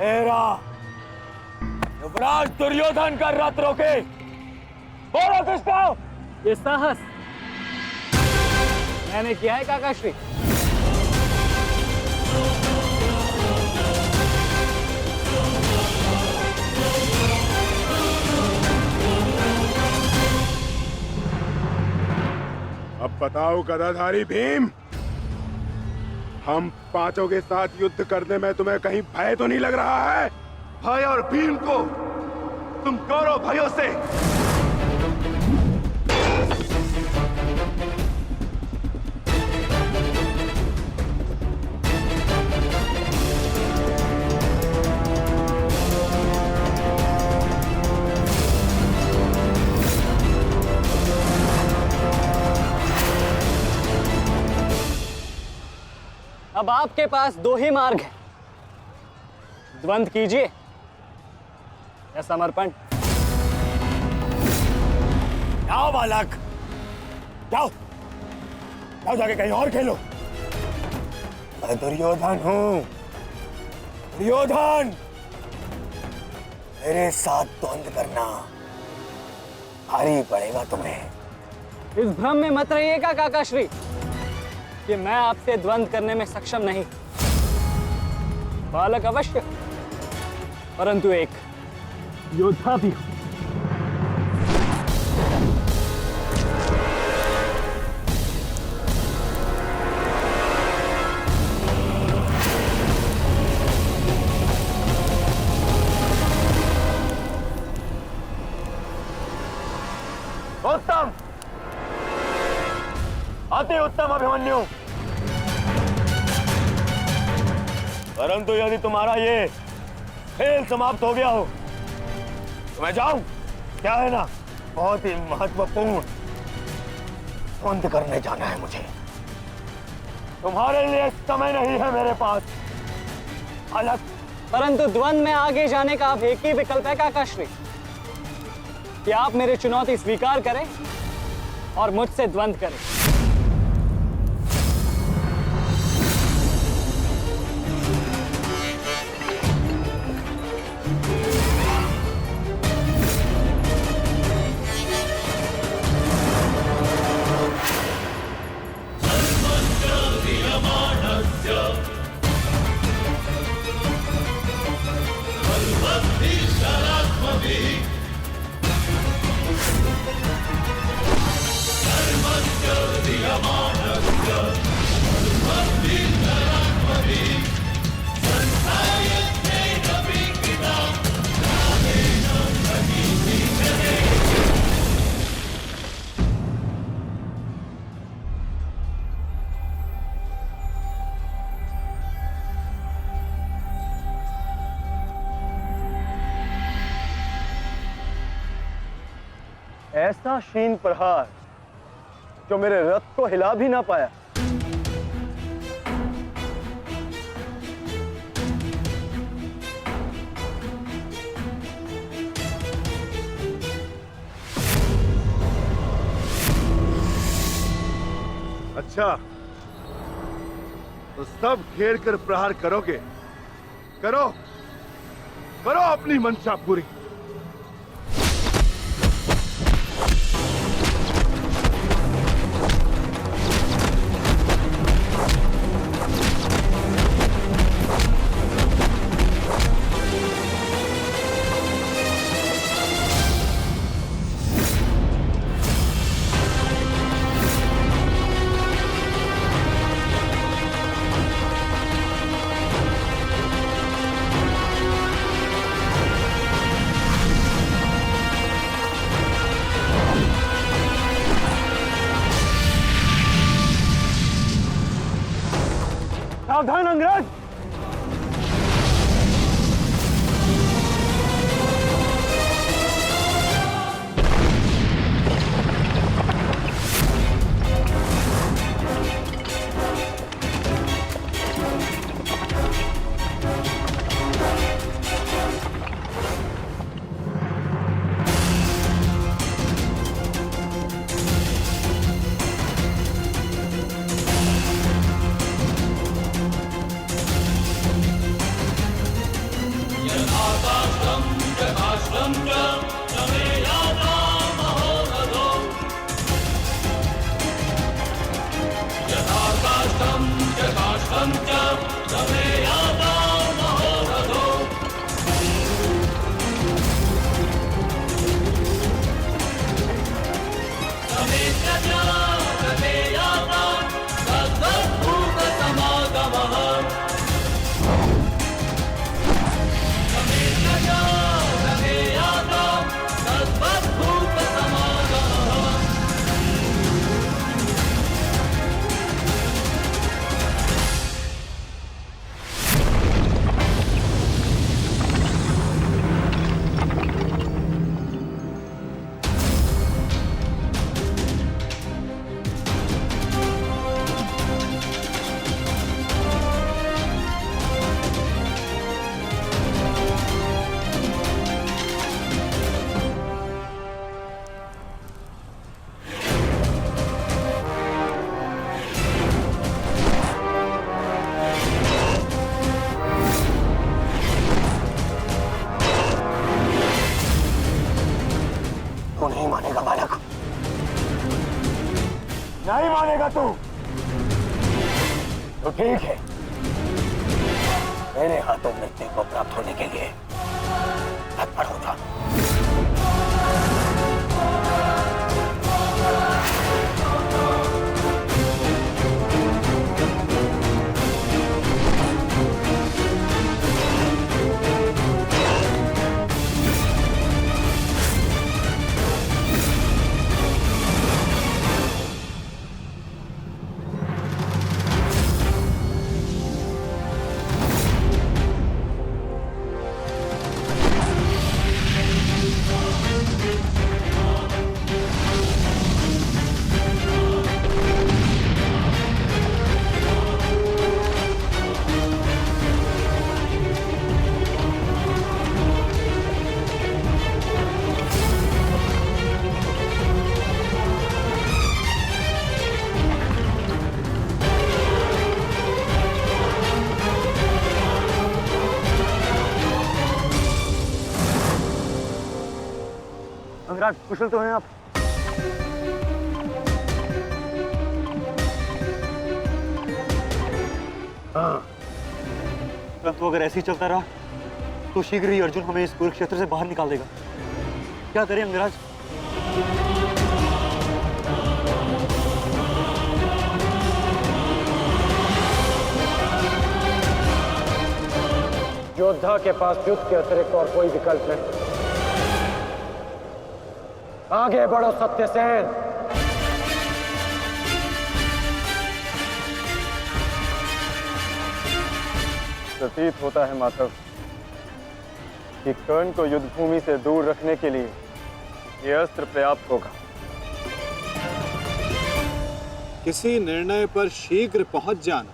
तेरा युवराज दुर्योधन का रथ रोके। बोलो कृष्ण। ये साहस मैंने किया है काकाश्री। अब बताओ गदाधारी भीम, हम पांचों के साथ युद्ध करने में तुम्हें कहीं भय तो नहीं लग रहा है? भाई और भीम को तुम कौरव भाइयों से अब आपके पास दो ही मार्ग है, द्वंद्व कीजिए या समर्पण। जाओ बालक, जाओ जाओ, जाके कहीं और खेलो। मैं दुर्योधन हूं, दुर्योधन। मेरे साथ द्वंद्व करना भारी पड़ेगा तुम्हें। इस भ्रम में मत रहिएगा काकाश्री कि मैं आपसे द्वंद्व करने में सक्षम नहीं। बालक अवश्य, परंतु एक योद्धा भी हूं। उत्तम, अति उत्तम अभिमन्यु। परंतु यदि तुम्हारा ये खेल समाप्त हो गया हो तो मैं जाऊं? क्या है ना, बहुत ही महत्वपूर्ण द्वंद्व करने जाना है मुझे। तुम्हारे लिए समय नहीं है मेरे पास अलग। परंतु द्वंद्व में आगे जाने का अब एक ही विकल्प है काकाश्री, कि आप मेरी चुनौती स्वीकार करें और मुझसे द्वंद्व करें। ऐसा शीन प्रहार जो मेरे रथ को हिला भी ना पाया। अच्छा, तो सब घेर कर प्रहार करोगे? करो करो अपनी मंशा पूरी। तू नहीं मानेगा बालक, नहीं मानेगा तू। तो ठीक है, मेरे हाथों मृत्यु को प्राप्त होने के लिए तत्पर हो जा। अंगराज, कुशल तो हैं आप? हाँ। परंतु अगर ऐसे ही चलता रहा तो शीघ्र ही अर्जुन हमें इस कुरुक्षेत्र से बाहर निकाल देगा। क्या करें अंगराज? योद्धा के पास युद्ध के अतिरिक्त और कोई विकल्प नहीं। आगे बढ़ो सत्यसेन। प्रतीत होता है माधव कि कर्ण को युद्ध भूमि से दूर रखने के लिए यह अस्त्र पर्याप्त होगा। किसी निर्णय पर शीघ्र पहुंच जाना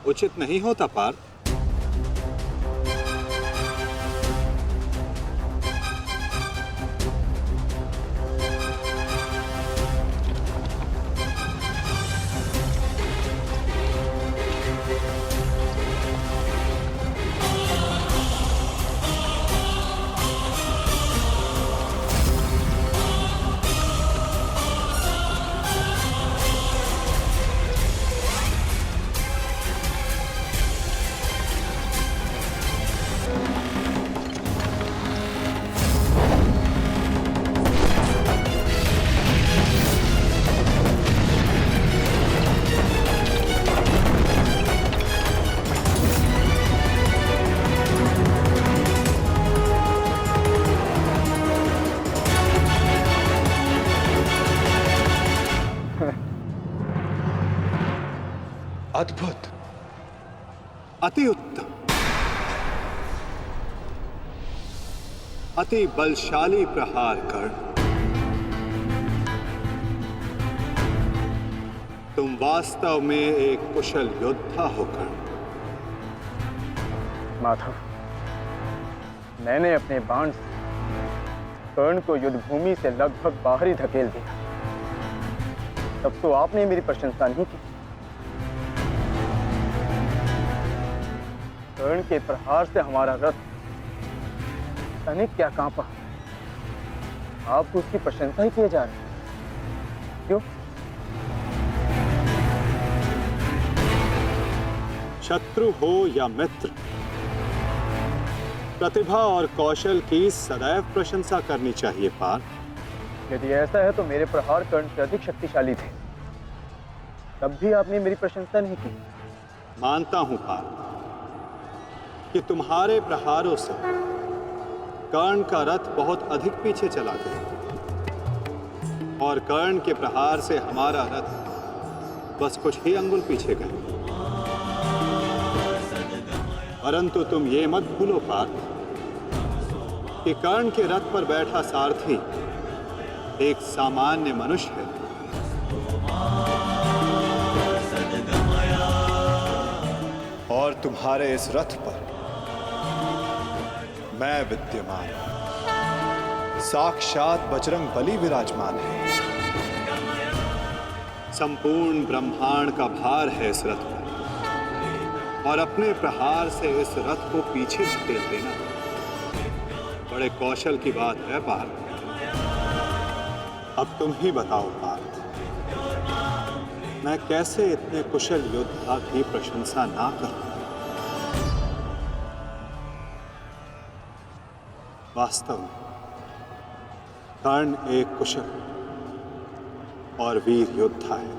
उचित नहीं होता पार्थ। अद्भुत, अति उत्तम, अति बलशाली प्रहार कर्ण। तुम वास्तव में एक कुशल योद्धा हो कर्ण। माधव, मैंने अपने बाण से कर्ण को युद्ध भूमि से लगभग बाहर ही धकेल दिया। तब तो आपने मेरी प्रशंसा नहीं की। कर्ण के प्रहार से हमारा रथ तनिक क्या कांपा। आप तो उसकी प्रशंसा ही किए जा रहे हैं। क्यों? शत्रु हो या मित्र, प्रतिभा और कौशल की सदैव प्रशंसा करनी चाहिए पार्थ। यदि ऐसा है तो मेरे प्रहार कर्ण से अधिक शक्तिशाली थे, तब भी आपने मेरी प्रशंसा नहीं की। मानता हूं पार्थ कि तुम्हारे प्रहारों से कर्ण का रथ बहुत अधिक पीछे चला गया और कर्ण के प्रहार से हमारा रथ बस कुछ ही अंगुल पीछे गया। परंतु तुम ये मत भूलो पार्थ कि कर्ण के रथ पर बैठा सारथी एक सामान्य मनुष्य है। और तुम्हारे इस रथ पर मैं विद्यमान हूं। साक्षात बजरंग बली विराजमान है। संपूर्ण ब्रह्मांड का भार है इस रथ पर और अपने प्रहार से इस रथ को पीछे धकेल देना बड़े कौशल की बात है पार्थ। अब तुम ही बताओ पार्थ, मैं कैसे इतने कुशल योद्धा की प्रशंसा ना करूं? वास्तव में कर्ण एक कुशल और वीर योद्धा है।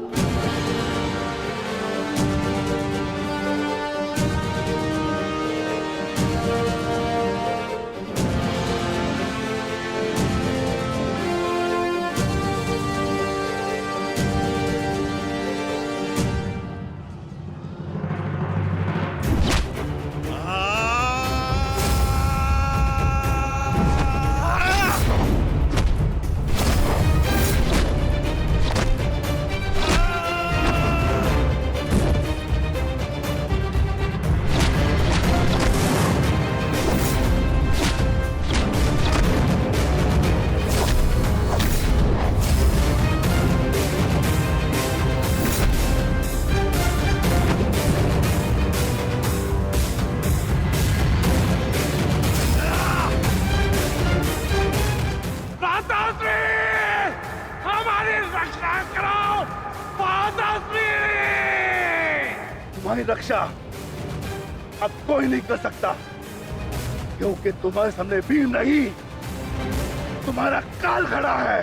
तुम्हारी रक्षा अब कोई नहीं कर सकता, क्योंकि तुम्हारे सामने वीर नहीं, तुम्हारा काल खड़ा है।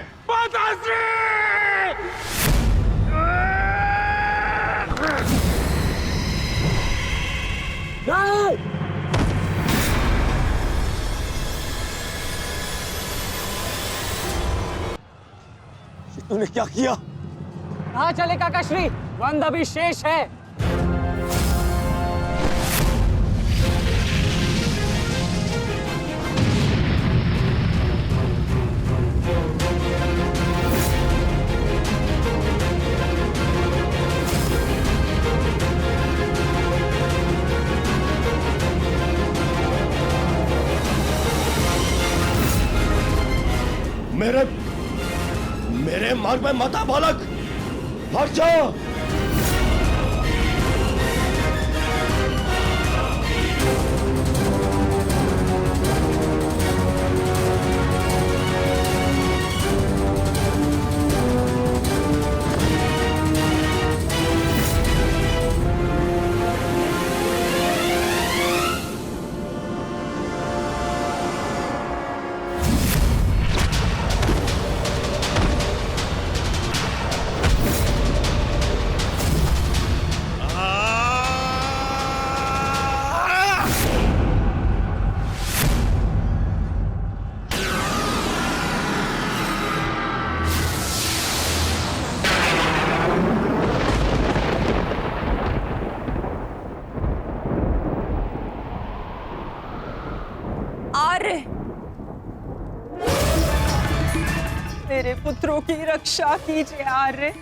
तूने क्या किया? कहाँ चले काकाश्री? द्वंद अभी शेष है। मेरे मार्ग में मत आ बालक, हट जाओ। मेरे पुत्रों की रक्षा कीजिए आर्य।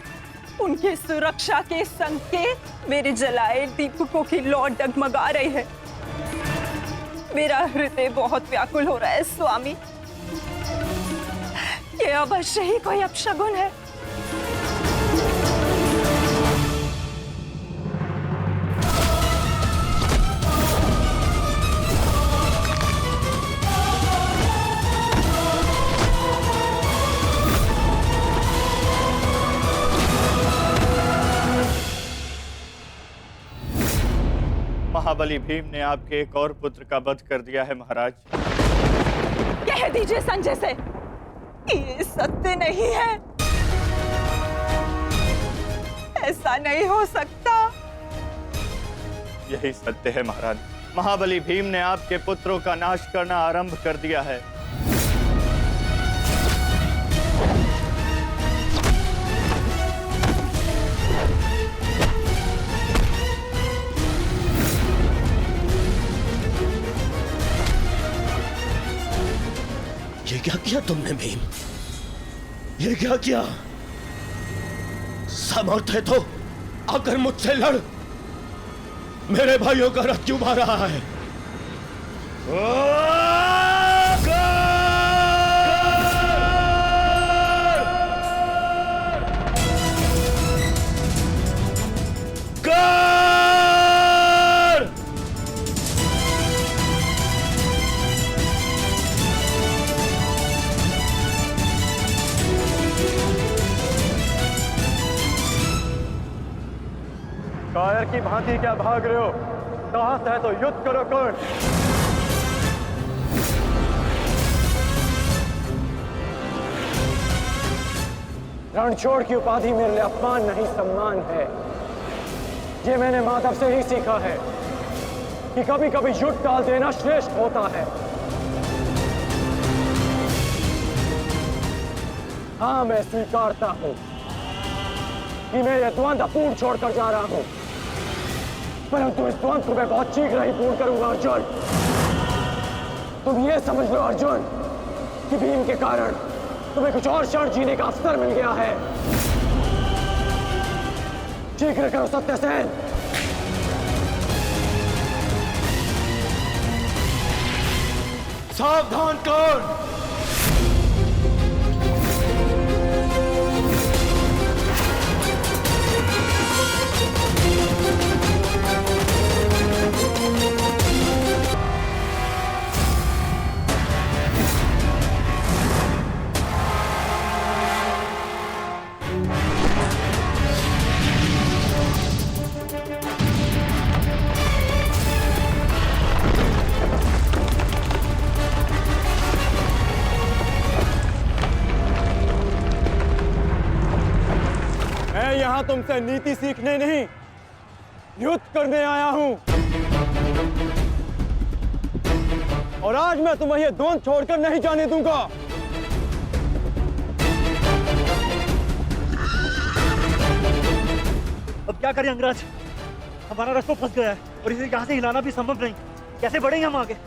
उनके सुरक्षा के संकेत मेरे जलाए दीपकों की लौ डगमगा रही है। मेरा हृदय बहुत व्याकुल हो रहा है स्वामी। ये अवश्य ही कोई अपशगुन है। महाबली भीम ने आपके एक और पुत्र का वध कर दिया है महाराज। कह दीजिए संजय से, ये सत्य नहीं है, ऐसा नहीं हो सकता। यही सत्य है महाराज। महाबली भीम ने आपके पुत्रों का नाश करना आरंभ कर दिया है। ये क्या किया तुमने भीम? ये क्या किया? सामर्थ्य है तो आकर मुझसे लड़। मेरे भाइयों का रथ क्यों भाग रहा है? कायर की भांति क्या भाग रहे हो? साहस है तो युद्ध करो कर्ण। रणछोड़ की उपाधि मेरे लिए अपमान नहीं सम्मान है। ये मैंने माधव से ही सीखा है कि कभी कभी युद्ध टाल देना श्रेष्ठ होता है। हाँ, मैं स्वीकारता हूं कि मैं ये द्वंद्व पूर्ण छोड़कर जा रहा हूं, परंतु इस द्वंद्व को मैं बहुत शीघ्र ही पूर्ण करूंगा अर्जुन। तुम ये समझ लो अर्जुन कि भीम के कारण तुम्हें कुछ और क्षण जीने का अवसर मिल गया है। शीघ्र करो सत्यसेन। सावधान कर्ण। यहां तुमसे नीति सीखने नहीं, युद्ध करने आया हूं। और आज मैं तुम्हें यह द्वंद्व छोड़कर नहीं जाने दूंगा। अब क्या करें अंगराज? हमारा रथ तो फंस गया है और इसे यहाँ से हिलाना भी संभव नहीं। कैसे बढ़ेंगे हम आगे?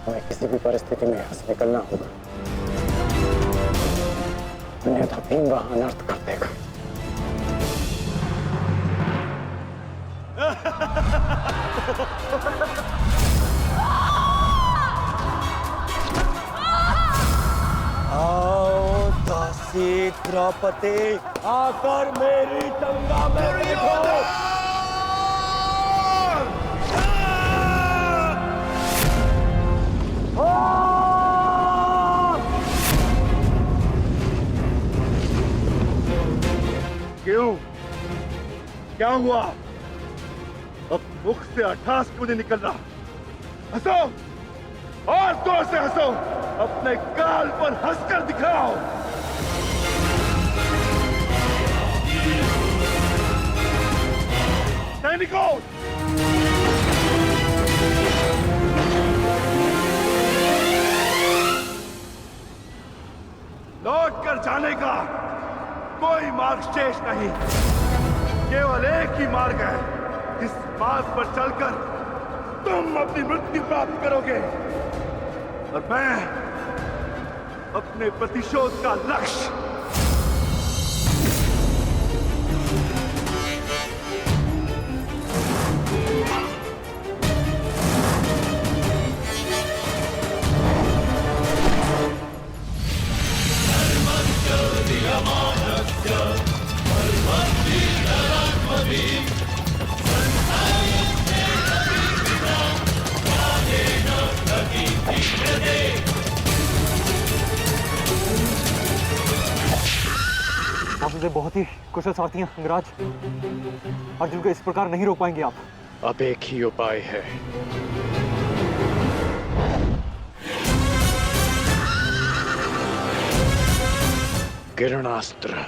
हमें किसी भी परिस्थिति में यहाँ से निकलना होगा, अन्यथा भीम वहां अनर्थ कर देगा। आओ दासी द्रौपदी, आकर मेरी टंगा में बैठो। क्यों? क्या हुआ? अब मुख से अट्ठास क्यों नहीं निकल रहा? हंसो और जोर से हंसो, अपने गाल पर हंसकर दिखाओ। सैनिकों, लौट कर जाने का कोई मार्ग शेष नहीं, केवल एक ही मार्ग है। इस मार्ग पर चलकर तुम अपनी मृत्यु प्राप्त करोगे और मैं अपने प्रतिशोध का लक्ष्य। आप मुझे बहुत ही कुशल सारथी हैं अंगराज। अर्जुन को इस प्रकार नहीं रोक पाएंगे आप। अब एक ही उपाय है। किरणास्त्र।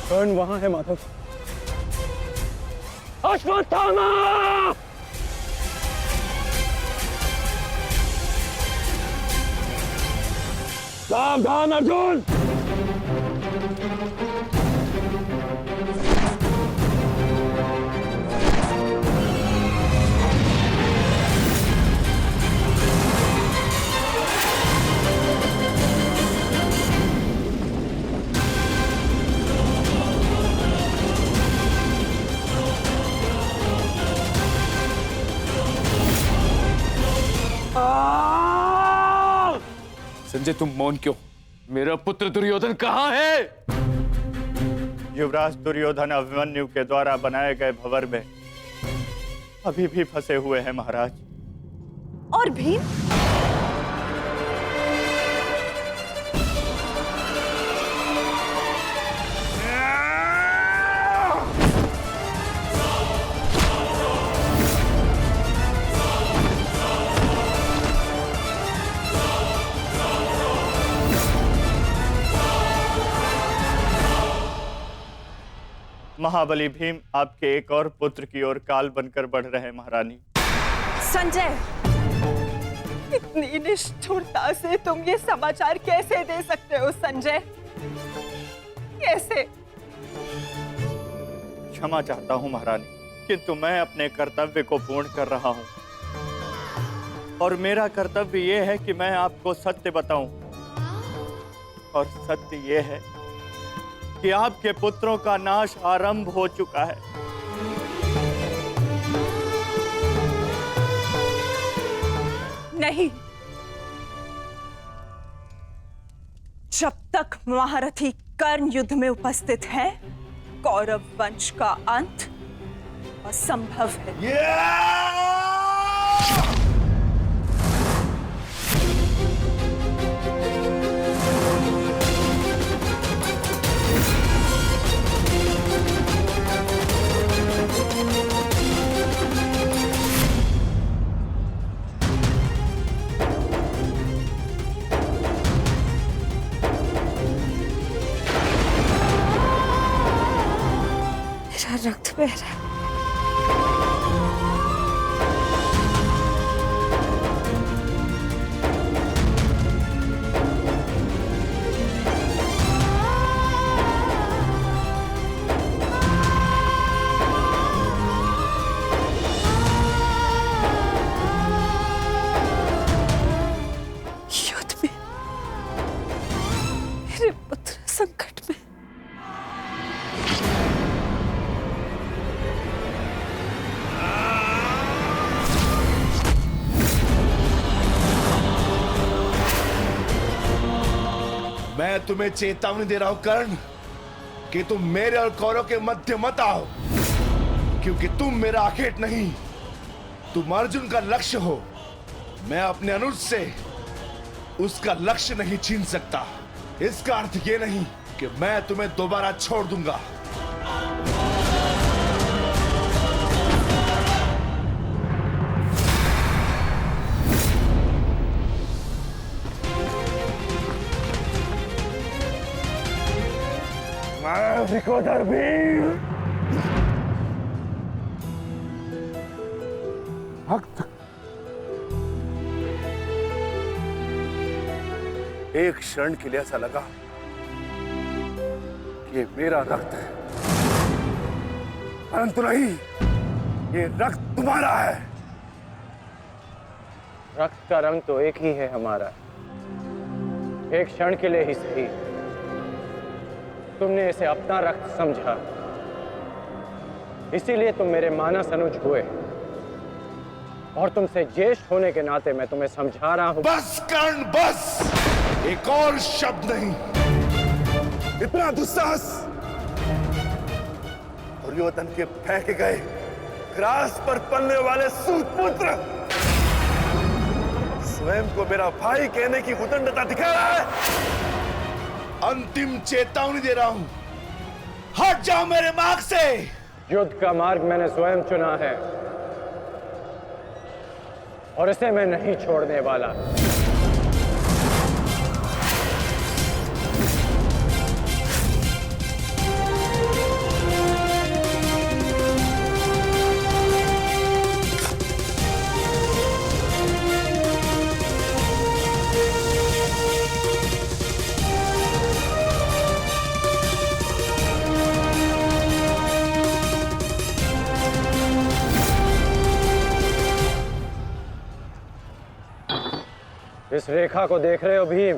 कर्ण वहां है माधव। अश्वत्थामा! सावधान अर्जुन! संजय, तुम मौन क्यों? मेरा पुत्र दुर्योधन कहाँ है? युवराज दुर्योधन अभिमन्यु के द्वारा बनाए गए भंवर में अभी भी फंसे हुए हैं महाराज। और भीम? महाबली भीम आपके एक और पुत्र की ओर काल बनकर बढ़ रहे हैं महारानी। संजय, इतनी निष्ठुरता से तुम ये समाचार कैसे दे सकते हो संजय? कैसे? क्षमा चाहता हूं महारानी, किंतु मैं अपने कर्तव्य को पूर्ण कर रहा हूं और मेरा कर्तव्य यह है कि मैं आपको सत्य बताऊं। और सत्य यह है कि आपके पुत्रों का नाश आरंभ हो चुका है। नहीं, जब तक महारथी कर्ण युद्ध में उपस्थित है, कौरव वंश का अंत असंभव है। रक्त बह रहा है। युद्ध में मेरे पुत्र संकट में। मैं तुम्हें चेतावनी दे रहा हूं कर्ण कि तुम मेरे और कौरव के मध्य मत आओ, क्योंकि तुम मेरा आखेट नहीं, तुम अर्जुन का लक्ष्य हो। मैं अपने अनुज से उसका लक्ष्य नहीं छीन सकता। इसका अर्थ ये नहीं कि मैं तुम्हें दोबारा छोड़ दूंगा। रक्त। एक क्षण के लिए ऐसा लगा कि ये मेरा रक्त है, परंतु नहीं, ये रक्त तुम्हारा है। रक्त का रंग तो एक ही है हमारा, एक क्षण के लिए ही सही। तुमने इसे अपना रक्त समझा, इसीलिए तुम मेरे मानस अनुज हुए, और तुमसे ज्येष्ठ होने के नाते मैं तुम्हें समझा रहा हूं। बस कर्ण, बस, एक और शब्द नहीं। इतना दुस्साहस दुर्योधन के फेंके गए ग्रास पर पलने वाले सूतपुत्र स्वयं को मेरा भाई कहने की उदंडता दिखा रहा है। अंतिम चेतावनी दे रहा हूं, हट जाओ मेरे मार्ग से। युद्ध का मार्ग मैंने स्वयं चुना है और इसे मैं नहीं छोड़ने वाला। इस रेखा को देख रहे हो भीम?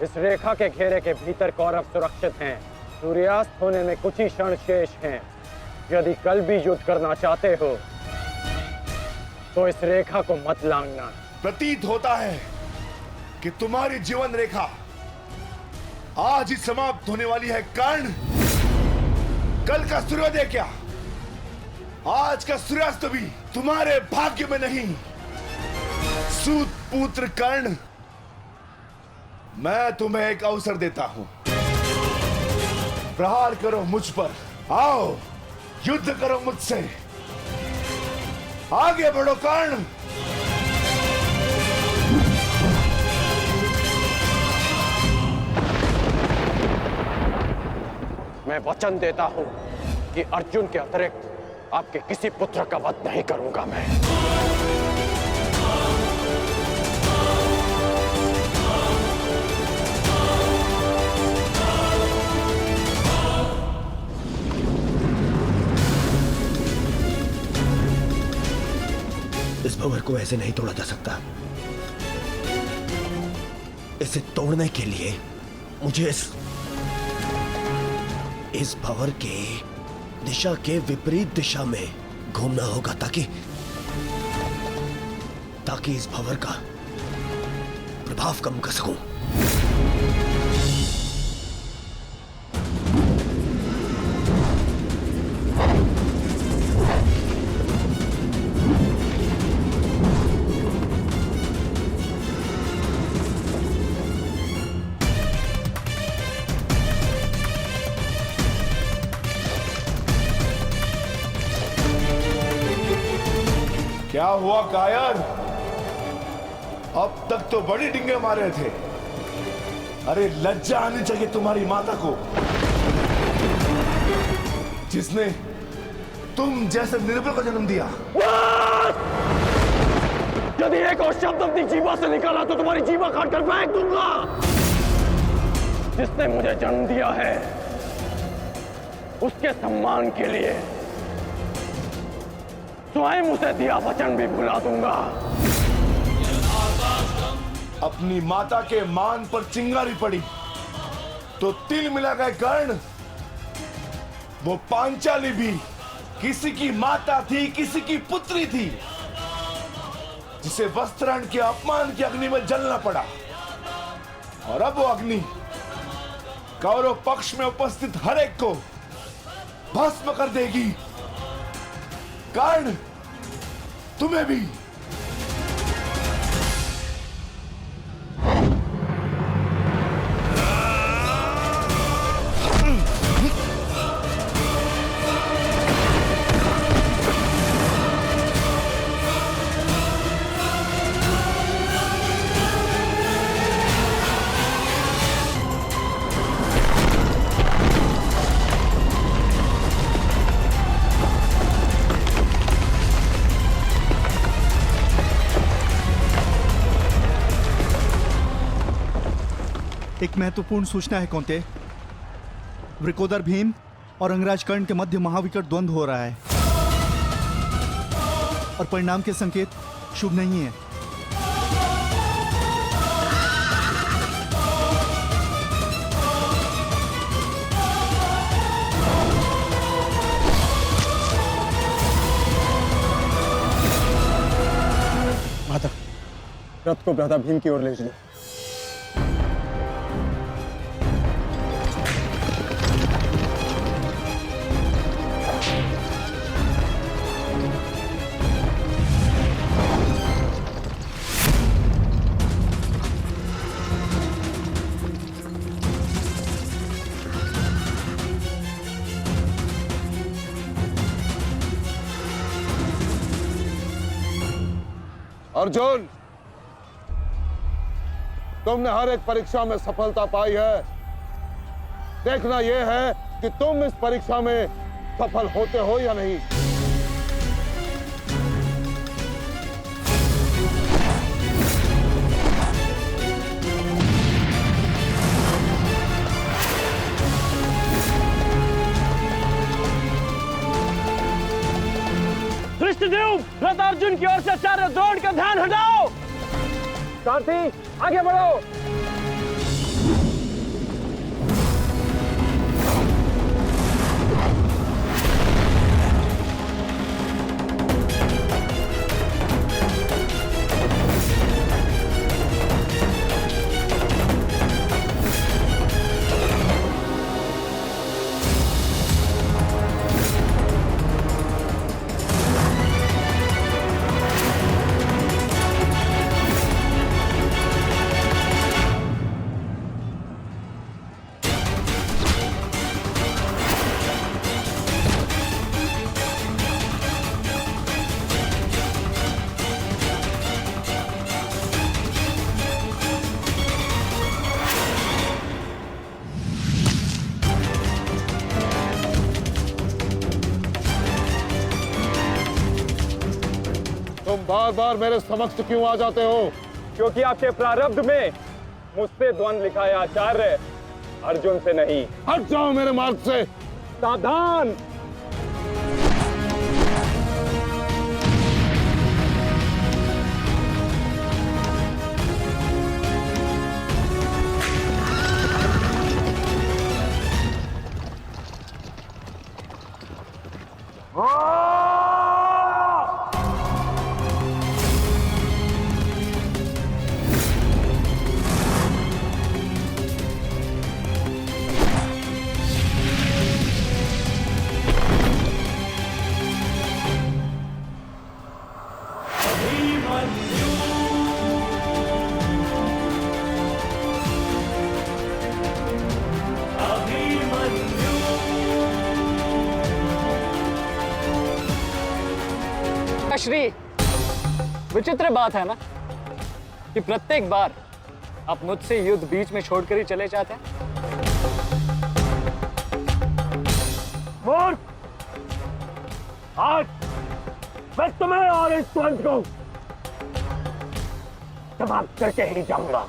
इस रेखा के घेरे के भीतर कौरव सुरक्षित हैं। सूर्यास्त होने में कुछ ही क्षण शेष हैं। यदि कल भी युद्ध करना चाहते हो तो इस रेखा को मत लांघना। प्रतीत होता है कि तुम्हारी जीवन रेखा आज ही समाप्त होने वाली है कर्ण। कल का सूर्योदय क्या, आज का सूर्यास्त भी तुम्हारे भाग्य में नहीं। सूत पुत्र कर्ण, मैं तुम्हें एक अवसर देता हूं, प्रहार करो मुझ पर, आओ युद्ध करो मुझसे, आगे बढ़ो कर्ण। मैं वचन देता हूं कि अर्जुन के अतिरिक्त आपके किसी पुत्र का वध नहीं करूंगा मैं। इस भंवर को ऐसे नहीं तोड़ा जा सकता। इसे तोड़ने के लिए मुझे इस भंवर के दिशा के विपरीत दिशा में घूमना होगा ताकि इस भंवर का प्रभाव कम कर सकूं। क्या हुआ कायर? अब तक तो बड़ी डिंगे मारे थे। अरे लज्जा आनी चाहिए तुम्हारी माता को, जिसने तुम जैसे निर्बल को जन्म दिया। यदि एक और शब्द अपनी जीवा से निकाला तो तुम्हारी जीवा काटकर फेंक दूंगा। जिसने मुझे जन्म दिया है उसके सम्मान के लिए स्वयं उसे दिया वचन भी भुला दूंगा। अपनी माता के मान पर चिंगारी पड़ी तो तिल मिला गए कर्ण। वो पांचाली भी किसी की माता थी, किसी की पुत्री थी, जिसे वस्त्राण के अपमान की अग्नि में जलना पड़ा। और अब वो अग्नि कौरव पक्ष में उपस्थित हर एक को भस्म कर देगी। कर्ण, तुम्हें भी। एक महत्वपूर्ण सूचना है कौंते। वृकोदर भीम और अंगराज कर्ण के मध्य महाविकट द्वंद्व हो रहा है और परिणाम के संकेत शुभ नहीं है। माता, रथ को भ्राता भीम की ओर ले चलो। अर्जुन, तुमने हर एक परीक्षा में सफलता पाई है। देखना यह है कि तुम इस परीक्षा में सफल होते हो या नहीं। धृष्टद्युम्न, रथ अर्जुन की ओर से आचार्य द्रोण का ध्यान हटाओ। सारथी, आगे बढ़ो। तुम बार बार मेरे समक्ष क्यों आ जाते हो? क्योंकि आपके प्रारब्ध में मुझसे द्वंद्व लिखा है आचार्य, अर्जुन से नहीं। हट जाओ मेरे मार्ग से। सावधान। श्री, विचित्र बात है ना कि प्रत्येक बार आप मुझसे युद्ध बीच में छोड़कर ही चले जाते हैं। मूर्ख! आज मैं तुम्हें और इस द्वंद्व को समाप्त करके ही जाऊंगा।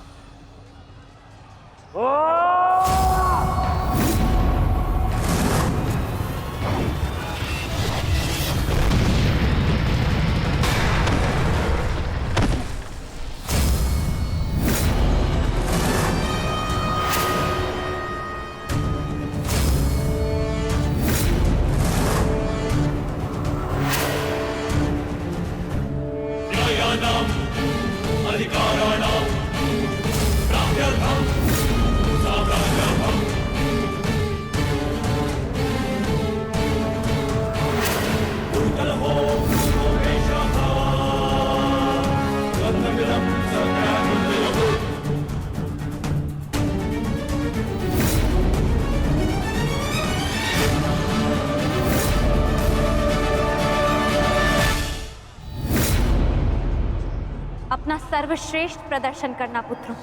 अपना सर्वश्रेष्ठ प्रदर्शन करना पुत्रों।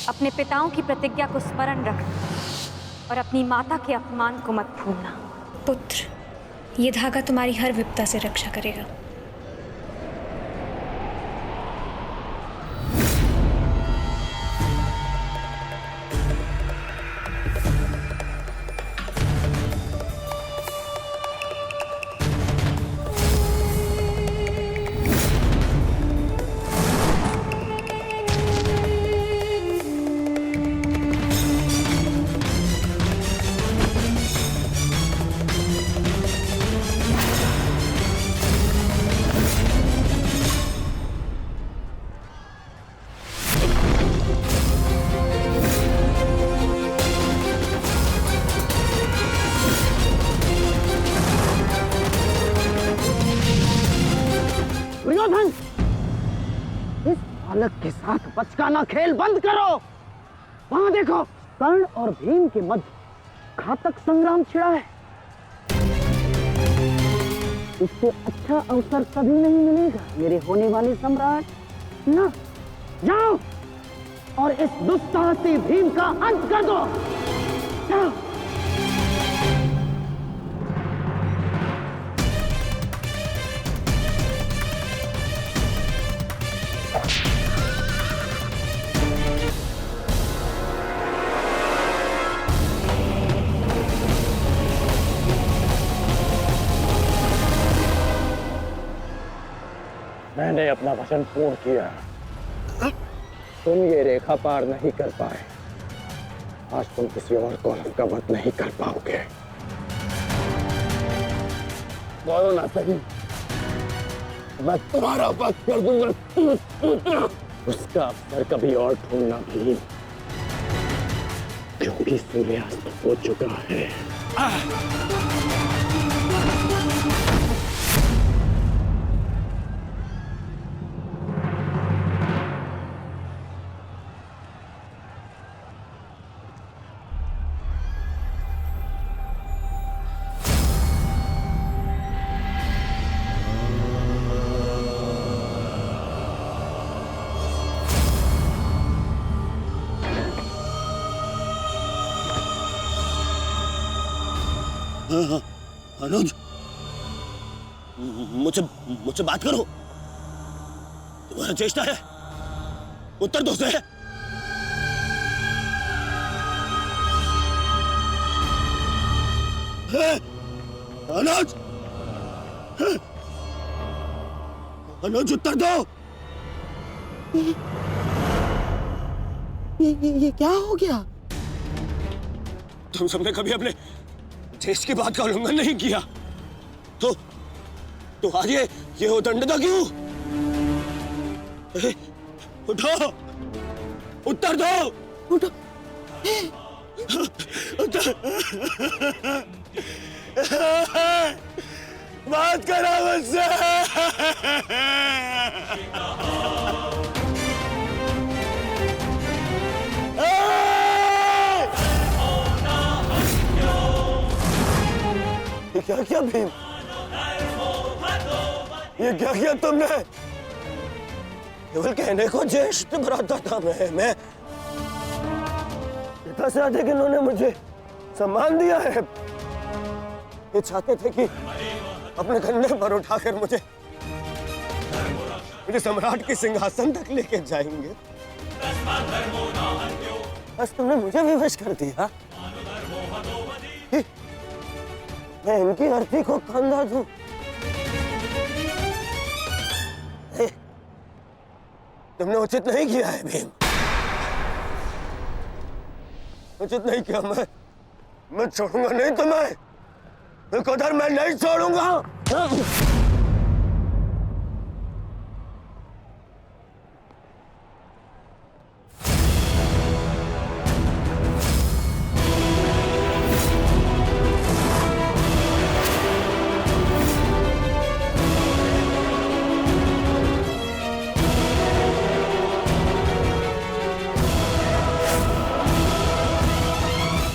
अपने पिताओं की प्रतिज्ञा को स्मरण रखना और अपनी माता के अपमान को मत भूलना। पुत्र, ये धागा तुम्हारी हर विपदा से रक्षा करेगा। बालक के साथ बचकाना खेल बंद करो। वहां देखो, कर्ण और भीम के मध्य घातक संग्राम छिड़ा है। इससे अच्छा अवसर कभी नहीं मिलेगा मेरे होने वाले सम्राट। ना, जाओ और इस दुस्साहसी भीम का अंत कर दो। जाओ। मैंने अपना वचन पूर्ण किया। तुम ये रेखा पार नहीं कर पाए, आज तुम किसी और को का वध नहीं कर पाओगे। बोलो ना सही, मैं तुम्हारा वध कर दूंगा। उसका अवसर कभी और ढूंढना भी, क्योंकि सूर्यास्त हो चुका है। अनुज, मुझसे बात करो। तुम्हारा चेष्टा है, उत्तर दो से। अनुज, अनुज उत्तर दो। ये क्या हो गया? तुम सबने कभी अपने देश की बात का उल्लंघन नहीं किया, तो आज ये उदंडता क्यों? उठो, उत्तर दो। उठो, उत्तर। बात करो मुझसे। क्या क्या भीम, ये क्या किया तुमने? केवल कहने को ज्येष्ठ भ्राता था मैं पिता से अधिक इन्होंने मुझे सम्मान दिया है। ये चाहते थे कि अपने कंधे पर उठाकर मुझे सम्राट के सिंहासन तक लेके जाएंगे। बस तुमने मुझे विवश कर दिया। मैं इनकी अर्थी को कंधा दूं। तुमने उचित नहीं किया है भीम, उचित नहीं किया। मैं छोड़ूंगा नहीं तुम्हें, उधर मैं नहीं छोड़ूंगा।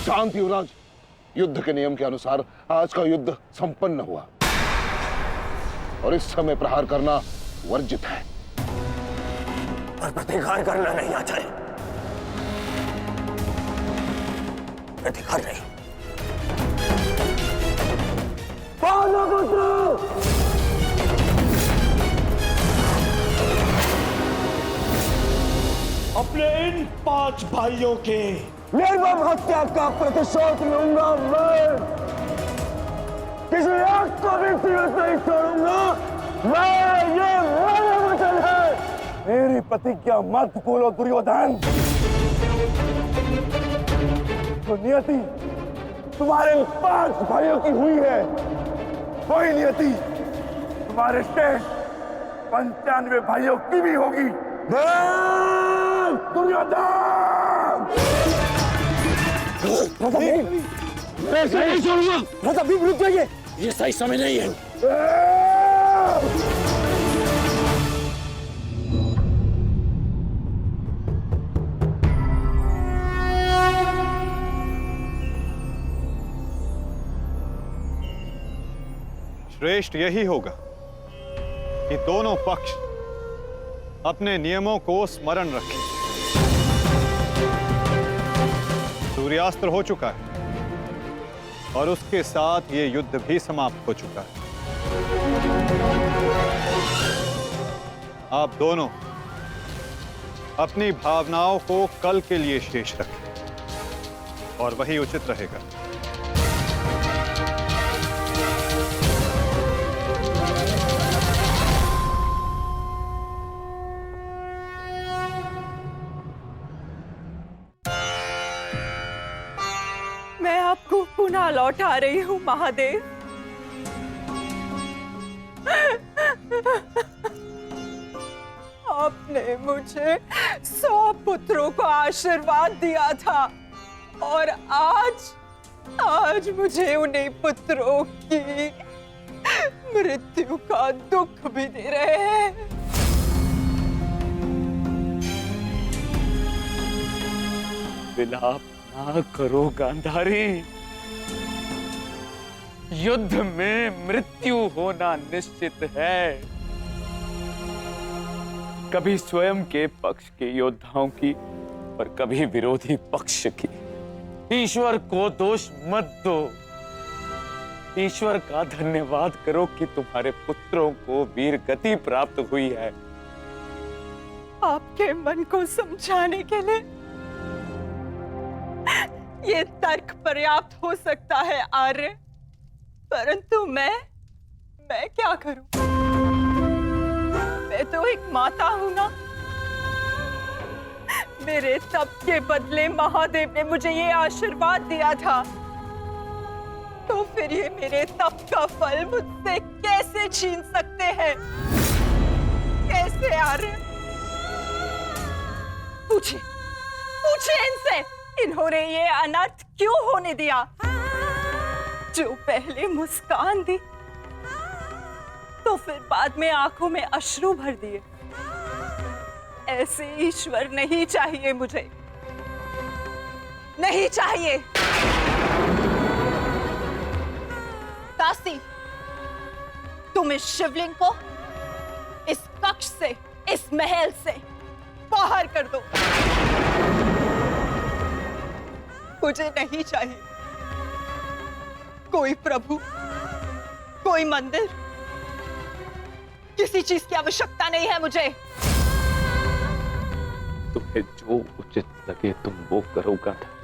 शांति युवराज, युद्ध के नियम के अनुसार आज का युद्ध संपन्न हुआ और इस समय प्रहार करना वर्जित है। पर प्रतिकार करना नहीं आचार्य, प्रतिकार नहीं। अपने इन 5 भाइयों के निर्मम हत्या का प्रतिशोध लूंगा मैं। किसी एक को भी जीवित नहीं छोड़ूंगा मैं, ये मेरा वचन है। मेरी प्रतिज्ञा मत भूलो दुर्योधन। तो नियति तुम्हारे 5 भाइयों की हुई है, वही नियति तुम्हारे शेष 95 भाइयों की भी होगी। दुर्योधन! मैं ऐसे नहीं छोड़ूंगा। राजा भीम रुक जाइए, ये सही समय नहीं है। श्रेष्ठ यही होगा कि दोनों पक्ष अपने नियमों को स्मरण रखें। सूर्यास्त हो चुका है और उसके साथ ये युद्ध भी समाप्त हो चुका है। आप दोनों अपनी भावनाओं को कल के लिए शेष रखें और वही उचित रहेगा। मैं आपको पुनः लौटा रही हूँ महादेव। आपने मुझे 100 पुत्रों को आशीर्वाद दिया था और आज मुझे उन्हीं पुत्रों की मृत्यु का दुख भी दे रहे हैं। विलाप ना करो गांधारी। युद्ध में मृत्यु होना निश्चित है। कभी स्वयं के पक्ष के योद्धाओं की और कभी विरोधी पक्ष की। ईश्वर को दोष मत दो। ईश्वर का धन्यवाद करो कि तुम्हारे पुत्रों को वीर गति प्राप्त हुई है। आपके मन को समझाने के लिए ये तर्क पर्याप्त हो सकता है आर्य, परंतु मैं क्या करूं? मैं तो एक माता हूं ना। मेरे तप के बदले महादेव ने मुझे ये आशीर्वाद दिया था, तो फिर ये मेरे तप का फल मुझसे कैसे छीन सकते हैं? कैसे आर्य? पूछिए इनसे, इन्होंने ये अनर्थ क्यों होने दिया? जो पहले मुस्कान दी तो फिर बाद में आंखों में अश्रु भर दिए। ऐसे ईश्वर नहीं चाहिए मुझे, नहीं चाहिए। दासी, तुम इस शिवलिंग को इस कक्ष से, इस महल से बाहर कर दो। मुझे नहीं चाहिए कोई प्रभु, कोई मंदिर, किसी चीज की आवश्यकता नहीं है मुझे। तुम्हें जो उचित लगे तुम वो करो गांधारी।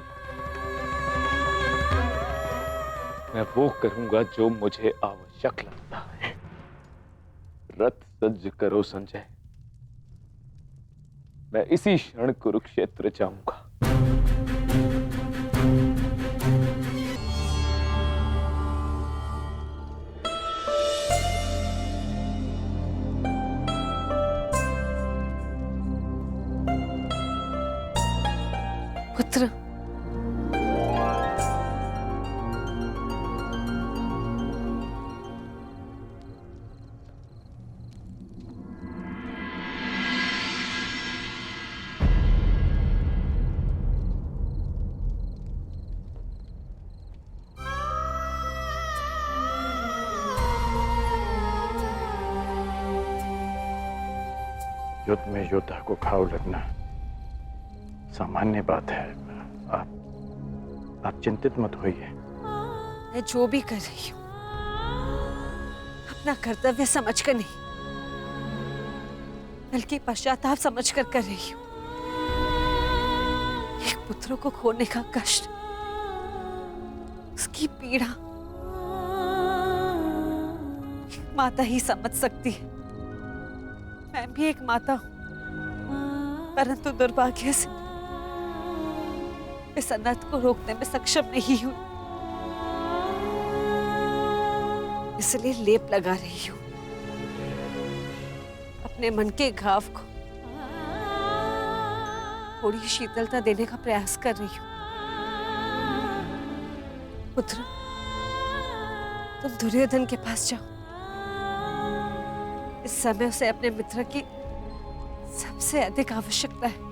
मैं वो करूंगा जो मुझे आवश्यक लगता है। रथ सज्ज करो संजय, मैं इसी क्षण कुरुक्षेत्र जाऊंगा। पुत्र, युद्ध में योद्धा को घाव लगना सामान्य बात है। आप चिंतित मत होइए। मैं जो भी कर रही हूँ अपना कर्तव्य समझकर नहीं, बल्कि पश्चाताप समझकर कर रही हूँ। एक पुत्र को खोने का कष्ट, उसकी पीड़ा एक माता ही समझ सकती है। मैं भी एक माता हूँ, परंतु दुर्भाग्य से इस अनर्थ को रोकने में सक्षम नहीं हूं। इसलिए लेप लगा रही हूं, अपने मन के घाव को थोड़ी शीतलता देने का प्रयास कर रही हूं। पुत्र, तुम दुर्योधन के पास जाओ। इस समय उसे अपने मित्र की सबसे अधिक आवश्यकता है।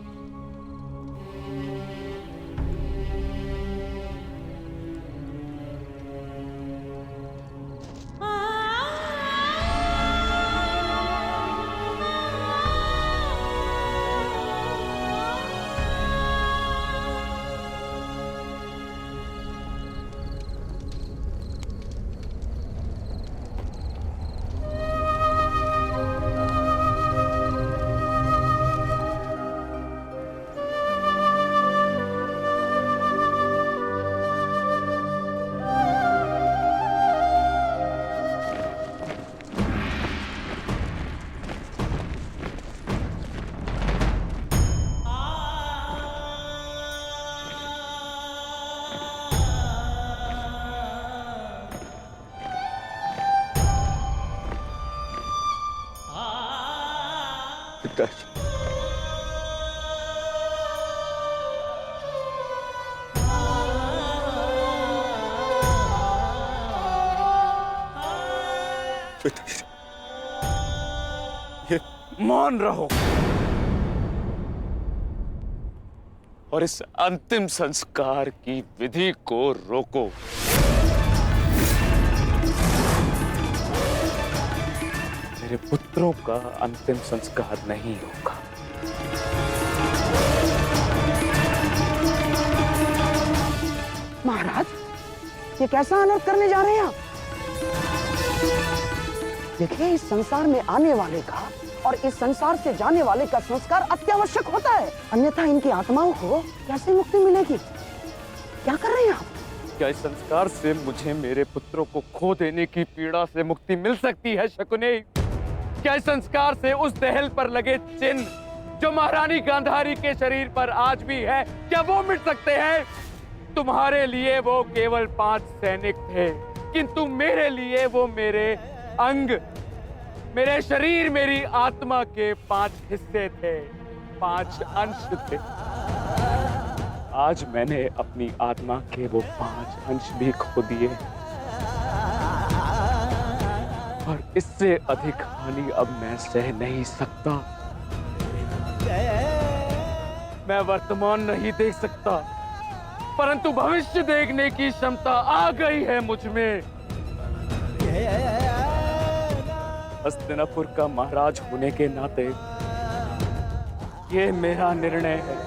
पिताजी। पिताजी, ये मौन रहो और इस अंतिम संस्कार की विधि को रोको। मेरे पुत्रों का अंतिम संस्कार नहीं होगा। महाराज, ये कैसा अनर्थ करने जा रहे हैं आप? देखिए, इस संसार में आने वाले का और इस संसार से जाने वाले का संस्कार अत्यावश्यक होता है, अन्यथा इनकी आत्माओं को कैसे मुक्ति मिलेगी? क्या कर रहे हैं आप? क्या इस संस्कार से मुझे मेरे पुत्रों को खो देने की पीड़ा से मुक्ति मिल सकती है शकुनी? क्या इस संस्कार से उस दहल पर लगे चिन्ह जो महारानी गांधारी के शरीर पर आज भी है, क्या वो मिट सकते हैं? तुम्हारे लिए वो केवल 5 सैनिक थे, किंतु मेरे लिए वो मेरे अंग, मेरे शरीर, मेरी आत्मा के 5 हिस्से थे, 5 अंश थे। आज मैंने अपनी आत्मा के वो 5 अंश भी खो दिए और इससे अधिक हानि अब मैं सह नहीं सकता। मैं वर्तमान नहीं देख सकता, परंतु भविष्य देखने की क्षमता आ गई है मुझ में। हस्तिनापुर का महाराज होने के नाते ये मेरा निर्णय है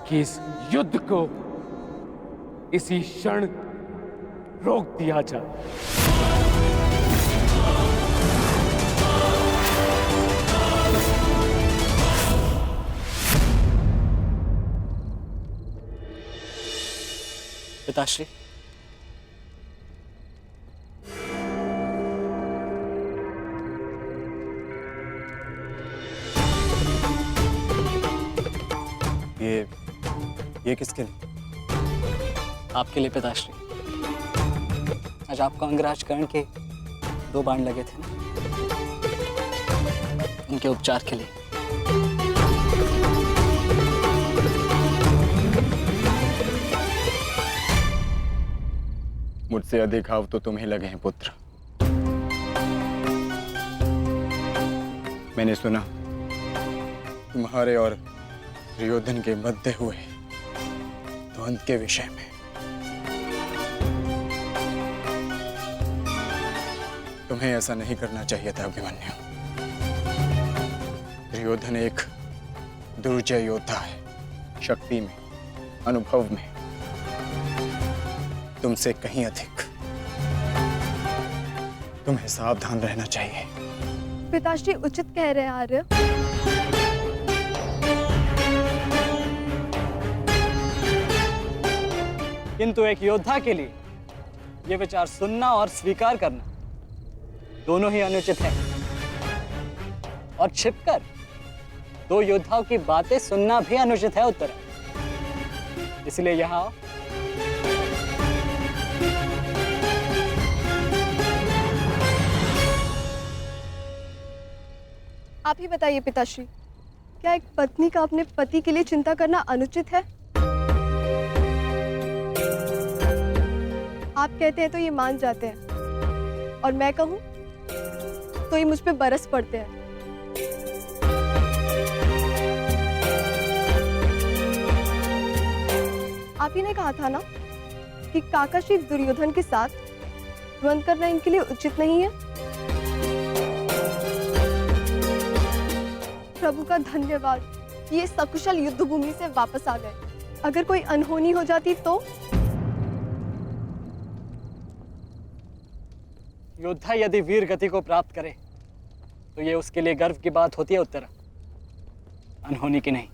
कि इस युद्ध को इसी क्षण रोक दिया जाए। पिताश्री, ये किसके लिए? आपके लिए पिताश्री। आज आपको अंगराज कर्ण के 2 बाण लगे थे ना, उनके उपचार के लिए। मुझसे अधिक घाव तो तुम्हें लगे हैं पुत्र। मैंने सुना तुम्हारे और दुर्योधन के मध्य हुए द्वंद्व के विषय में। तुम्हें ऐसा नहीं करना चाहिए था अभिमन्यु। दुर्योधन एक दुर्जय योद्धा है, शक्ति में, अनुभव में तुमसे कहीं अधिक। तुम्हें सावधान रहना चाहिए। पिताश्री उचित कह रहे हैं आर्य। किंतु एक योद्धा के लिए यह विचार सुनना और स्वीकार करना दोनों ही अनुचित है। और छिपकर 2 योद्धाओं की बातें सुनना भी अनुचित है उत्तरा। इसलिए यहां आप ही बताइए पिताश्री, क्या एक पत्नी का अपने पति के लिए चिंता करना अनुचित है? आप कहते हैं तो ये मान जाते हैं, और मैं कहूं तो ये मुझ पे बरस पड़ते हैं। आप ही ने कहा था ना कि काका श्री दुर्योधन के साथ द्वंद्व करना इनके लिए उचित नहीं है। प्रभु का धन्यवाद कि ये सकुशल युद्ध भूमि से वापस आ गए। अगर कोई अनहोनी हो जाती तो? योद्धा यदि वीर गति को प्राप्त करे तो ये उसके लिए गर्व की बात होती है उत्तरा, अनहोनी की नहीं।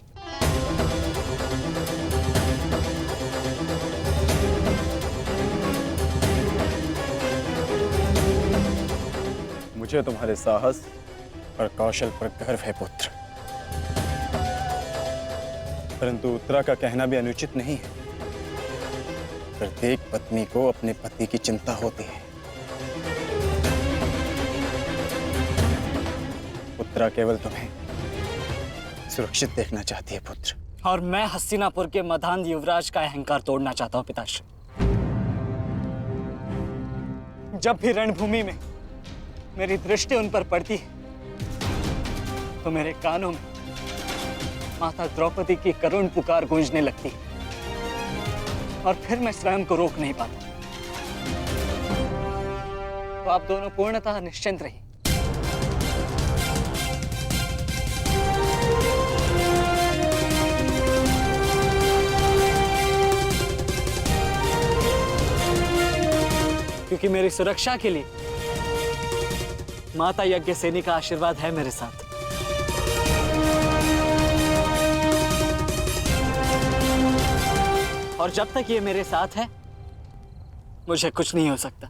मुझे तुम्हारे साहस और कौशल पर गर्व है पुत्र, परंतु उत्तरा का कहना भी अनुचित नहीं है। प्रत्येक पत्नी को अपने पति की चिंता होती है। सुभद्रा केवल तुम्हें सुरक्षित देखना चाहती है पुत्र। और मैं हस्तिनापुर के मधान युवराज का अहंकार तोड़ना चाहता हूं पिताश्री। जब भी रणभूमि में मेरी दृष्टि उन पर पड़ती है तो मेरे कानों में माता द्रौपदी की करुण पुकार गूंजने लगती है और फिर मैं स्वयं को रोक नहीं पाता। तो आप दोनों पूर्णतः निश्चिंत रहिए। क्योंकि मेरी सुरक्षा के लिए माता यज्ञसेनी का आशीर्वाद है मेरे साथ। और जब तक ये मेरे साथ है मुझे कुछ नहीं हो सकता।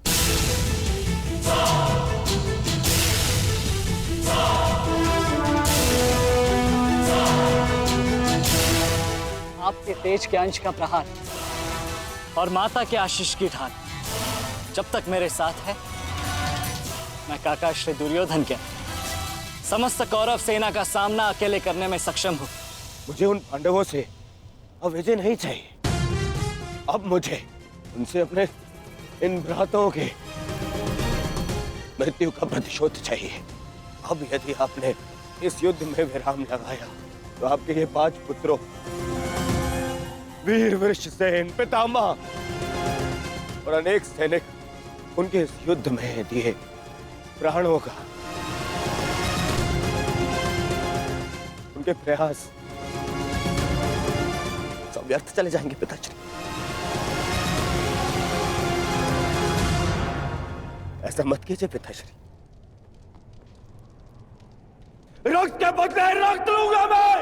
आपके तेज के अंश का प्रहार और माता के आशीष की ढाल जब तक मेरे साथ है, मैं काका श्री दुर्योधन के समस्त कौरव सेना का सामना अकेले करने में सक्षम हूं। मुझे उन पांडवों से अब विजय नहीं चाहिए। अब मुझे उनसे अपने इन भ्राताओं के मृत्यु का प्रतिशोध चाहिए। अब यदि आपने इस युद्ध में विराम लगाया तो आपके ये 5 पुत्रों वीर वृषसेन, पितामह और अनेक सैनिक उनके इस युद्ध में दिए प्राणों का, उनके प्रयास सब व्यर्थ चले जाएंगे पिताश्री। ऐसा मत कीजिए पिताश्री। रक्त के बदले रक्त लूंगा मैं।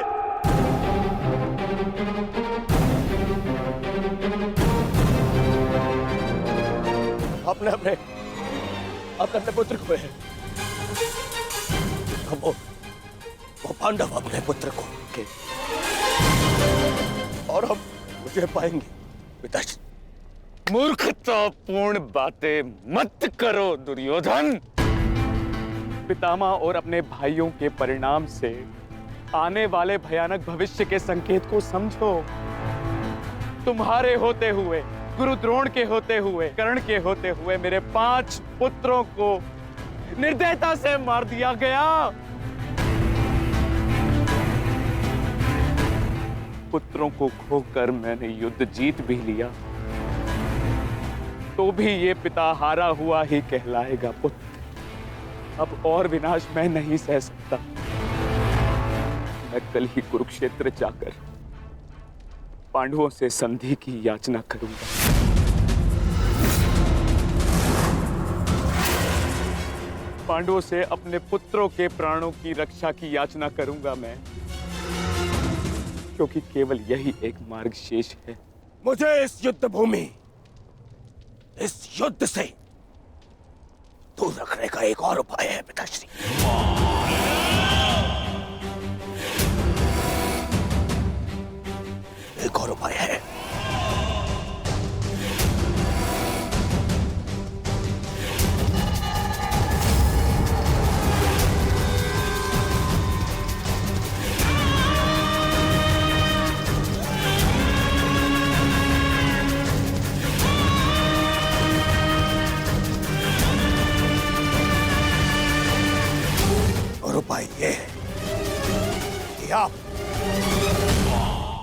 अपने अपने अपने पुत्र को है। वो पांडव अपने पुत्र को के और हम मुझे पाएंगे पिताश्री। मूर्खतापूर्ण बातें मत करो दुर्योधन। पितामह और अपने भाइयों के परिणाम से आने वाले भयानक भविष्य के संकेत को समझो। तुम्हारे होते हुए, गुरु द्रोण के होते हुए, कर्ण के होते हुए मेरे 5 पुत्रों को निर्दयता से मार दिया गया। पुत्रों को खोकर मैंने युद्ध जीत भी लिया, तो भी ये पिता हारा हुआ ही कहलाएगा पुत्र। अब और विनाश मैं नहीं सह सकता। मैं कल ही कुरुक्षेत्र जाकर पांडवों से संधि की याचना करूंगा। पांडवों से अपने पुत्रों के प्राणों की रक्षा की याचना करूंगा मैं, क्योंकि केवल यही एक मार्ग शेष है। मुझे इस युद्ध भूमि, इस युद्ध से दूर रखने का एक और उपाय है पिताश्री। एक और उपाय है। उपाय ये है कि आप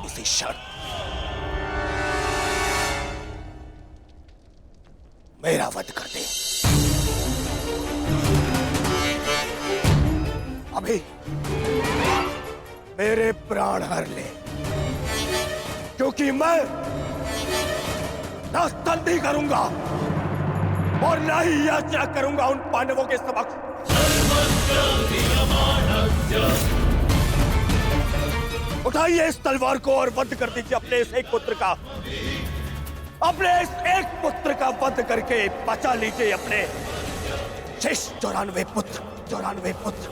इसी क्षण मेरा वध कर दें। अभी मेरे प्राण हर ले, क्योंकि मैं ना संधि करूंगा और ना ही याचना करूंगा उन पांडवों के समक्ष। उठाइए इस तलवार को और वध कर दीजिए अपने इस एक पुत्र का। अपने इस एक पुत्र का वध करके बचा लीजिए अपने शेष 94 पुत्र। 94 पुत्र।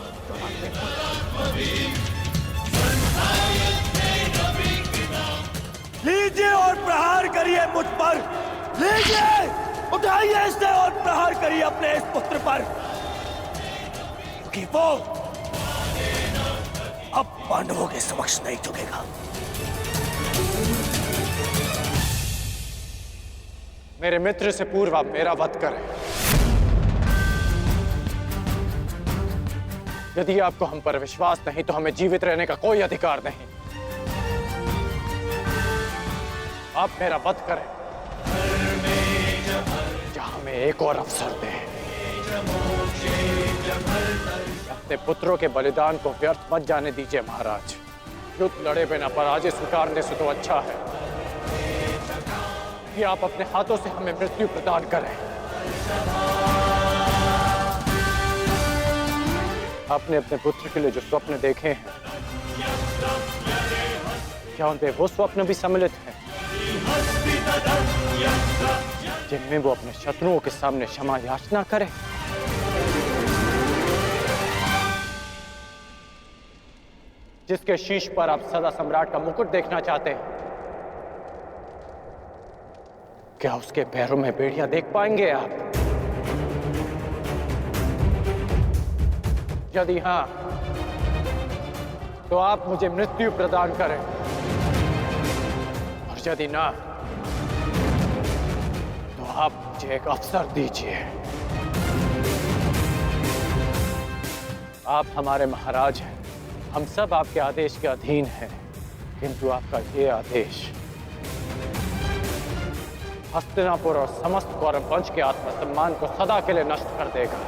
लीजिए और प्रहार करिए मुझ पर। लीजिए, उठाइए इसे और प्रहार करिए अपने इस पुत्र पर, क्योंकि वो अब पांडवों के समक्ष नहीं झुकेगा। मेरे मित्र से पूर्व आप मेरा वध करें। यदि आपको हम पर विश्वास नहीं तो हमें जीवित रहने का कोई अधिकार नहीं। आप मेरा वध करें या हमें एक और अवसर दें। अपने पुत्रों के बलिदान को व्यर्थ मत जाने दीजिए महाराज। युद्ध लड़े बिना पराजय स्वीकारने से तो अच्छा है कि आप अपने हाथों से हमें मृत्यु प्रदान करें। आपने अपने पुत्र के लिए जो स्वप्न देखे हैं, क्या उनमें वो स्वप्न भी सम्मिलित हैं जिनमें वो अपने शत्रुओं के सामने क्षमा याचना करे? जिसके शीश पर आप सदा सम्राट का मुकुट देखना चाहते हैं, क्या उसके पैरों में बेड़ियां देख पाएंगे आप? यदि हां, तो आप मुझे मृत्यु प्रदान करें, और यदि ना, तो आप मुझे एक अवसर दीजिए। आप हमारे महाराज हैं, हम सब आपके आदेश के अधीन हैं, किंतु आपका ये आदेश हस्तिनापुर और समस्त कौरव वंश के आत्मसम्मान को सदा के लिए नष्ट कर देगा।